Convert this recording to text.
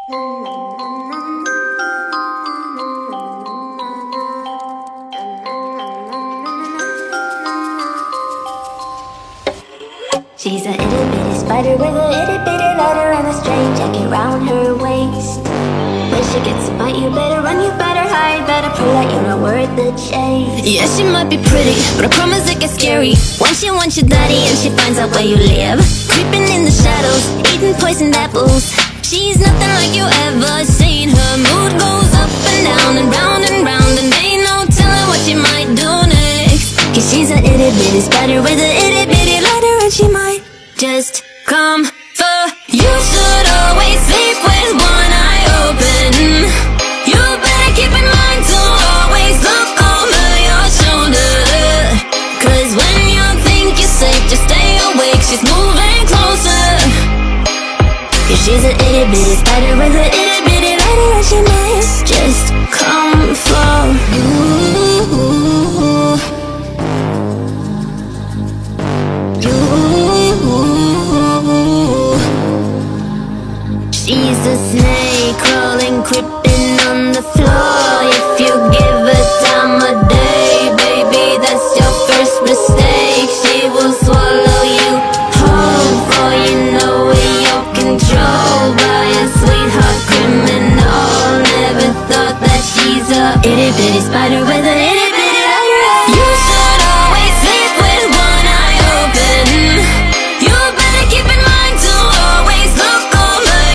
She's a itty bitty spider with a itty bitty letter and a string jacket round her waist. When she gets to bite, you better run, you better hide, better pray that you're not worth the chase. Yeah, she might be pretty, but I promise it gets scary once she wants your daddy and she finds out where you live. Creeping in the shadows, eating poisoned apples. She's nothing like you ever seen. Her mood goes up and down and round and round, and ain't no telling what she might do next. Cause she's a itty bitty spider with a itty bitty letter, and she might just come for you. Should always sleep with one eye open. You better keep in mind to always look over your shoulder. Cause when you think you're safe, just stay awake, she's moving closer. Yeah, she's an itty bitty spider with a itty bitty letter, and she might just come for you. She's a snake crawling, creeping on the floor. If you give her time of day, baby, that's your first mistake. She will swallow you whole, for you know you're controlled by a sweetheart criminal. Never thought that she's a itty bitty spider with a itty